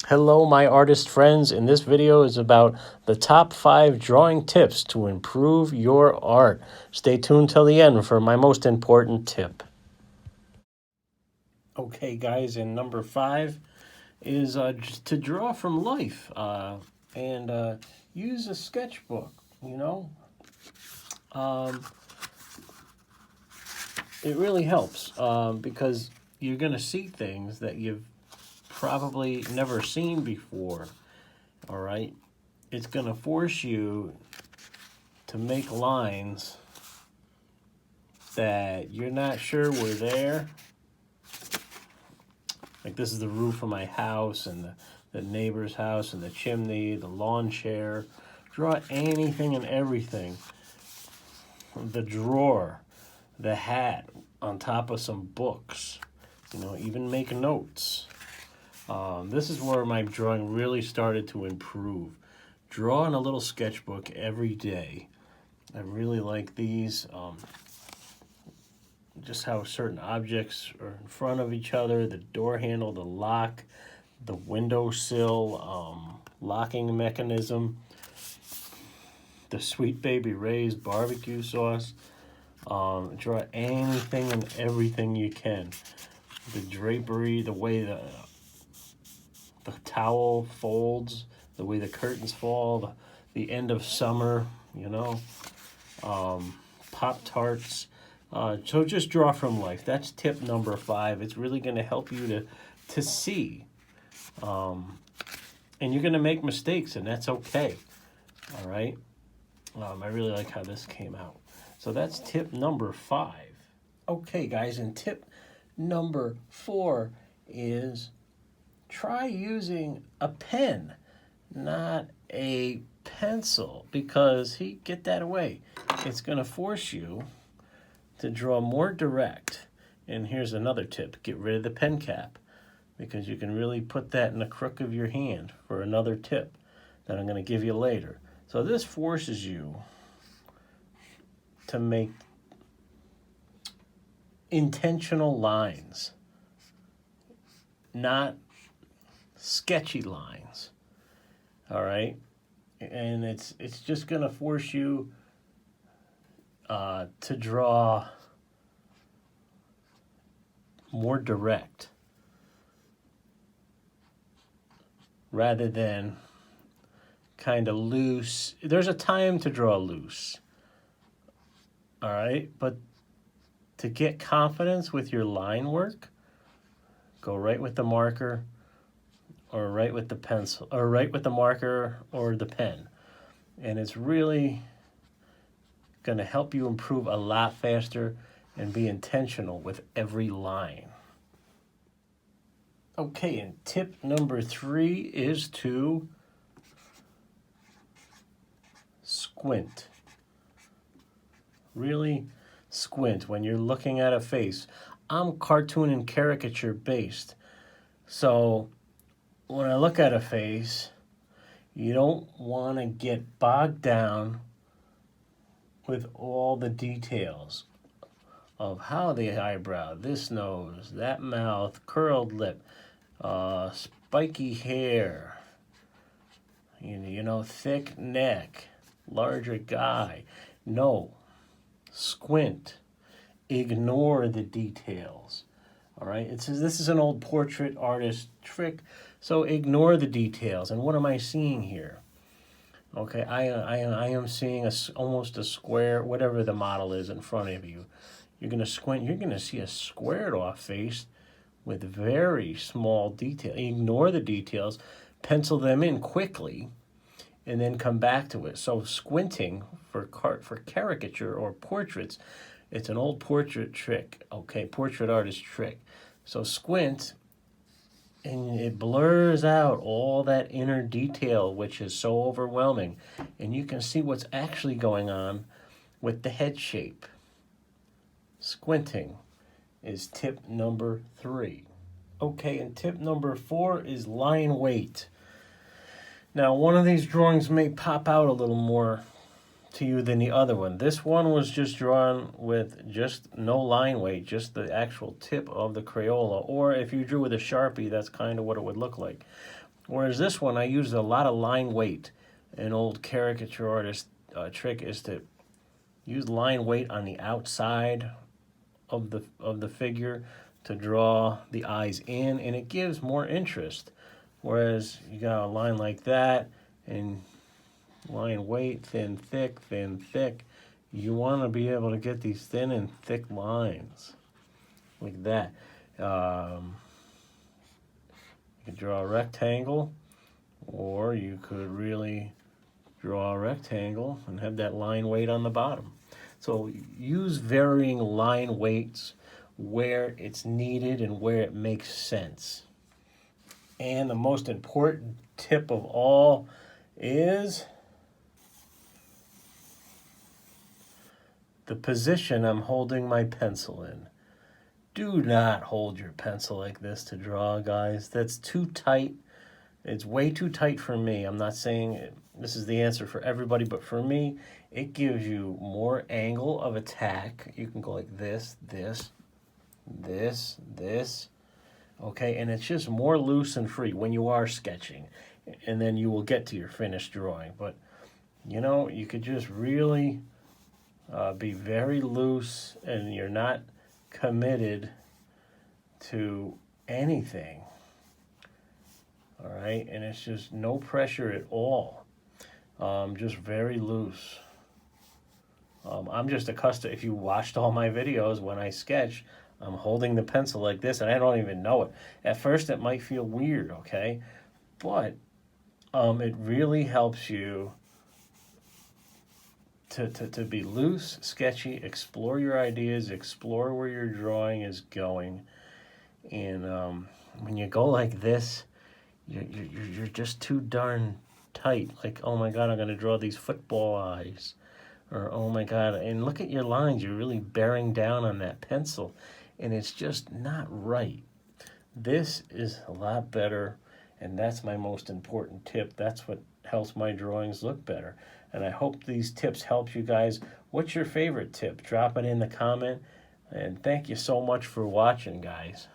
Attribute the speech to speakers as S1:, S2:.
S1: Hello, my artist friends. In this video is about the top 5 drawing tips to improve your art. Stay tuned till the end for my most important tip. Okay, guys, and number 5 is to draw from life and use a sketchbook, It really helps because you're going to see things that you've probably never seen before, all right? It's going to force you to make lines that you're not sure were there. Like this is the roof of my house and the neighbor's house and the chimney, the lawn chair. Draw anything and everything. The drawer, the hat on top of some books, even make notes. This is where my drawing really started to improve. Draw in a little sketchbook every day. I really like these. Just how certain objects are in front of each other, the door handle, the lock, the windowsill, locking mechanism, the Sweet Baby Ray's barbecue sauce. Draw anything and everything you can. The drapery, the way the towel folds, the way the curtains fall, the end of summer, Pop-Tarts. So just draw from life. That's tip number 5. It's really going to help you to see. And you're going to make mistakes, and that's okay. All right? I really like how this came out. So that's tip number 5. Okay, guys, and tip number 4 is try using a pen, not a pencil, because get that away. It's going to force you to draw more direct. And here's another tip. Get rid of the pen cap, because you can really put that in the crook of your hand for another tip that I'm going to give you later. So this forces you to make intentional lines, not sketchy lines. All right? And it's just going to force you to draw more direct rather than kind of loose. There's a time to draw loose, all right? But to get confidence with your line work, go right with the marker or right with the pencil or right with the marker or the pen. And it's really going to help you improve a lot faster and be intentional with every line. Okay, and tip number 3 is to squint. Really squint when you're looking at a face. I'm cartoon and caricature based. So when I look at a face, you don't want to get bogged down with all the details of how the eyebrow, this nose, that mouth, curled lip, spiky hair, thick neck, larger guy. No, squint. Ignore the details. All right, it says this is an old portrait artist trick, so ignore the details. And what am I seeing here? Okay, I am seeing almost a square, whatever the model is in front of you. You're going to squint, you're going to see a squared off face with very small detail. Ignore the details, pencil them in quickly, and then come back to it. So squinting for caricature or portraits, it's an old portrait trick, okay, portrait artist trick. So squint, and it blurs out all that inner detail, which is so overwhelming. And you can see what's actually going on with the head shape. Squinting is tip number 3. Okay, and tip number 4 is line weight. Now, one of these drawings may pop out a little more to you than the other one. This one was just drawn with just no line weight, just the actual tip of the Crayola. Or if you drew with a Sharpie, that's kind of what it would look like. Whereas this one, I used a lot of line weight. An old caricature artist trick is to use line weight on the outside of the figure to draw the eyes in, and it gives more interest. Whereas you got a line like that, and line weight, thin, thick, thin, thick. You want to be able to get these thin and thick lines like that. You could draw a rectangle, or you could really draw a rectangle and have that line weight on the bottom. So use varying line weights where it's needed and where it makes sense. And the most important tip of all is the position I'm holding my pencil in. Do not hold your pencil like this to draw, guys. That's too tight. It's way too tight for me. I'm not saying this is the answer for everybody, but for me, it gives you more angle of attack. You can go like this, this, this, this. Okay, and it's just more loose and free when you are sketching. And then you will get to your finished drawing. But, you know, you could just really be very loose, and you're not committed to anything. All right, and it's just no pressure at all. Just very loose. I'm just accustomed, if you watched all my videos when I sketch, I'm holding the pencil like this, and I don't even know it. At first, it might feel weird, okay? But it really helps you to be loose, sketchy, explore your ideas, explore where your drawing is going. And when you go like this, you're just too darn tight. Like, oh my God, I'm going to draw these football eyes. Or, oh my God, and look at your lines. You're really bearing down on that pencil. And it's just not right. This is a lot better, and that's my most important tip. That's what helps my drawings look better. And I hope these tips help you guys. What's your favorite tip? Drop it in the comment. And thank you so much for watching, guys.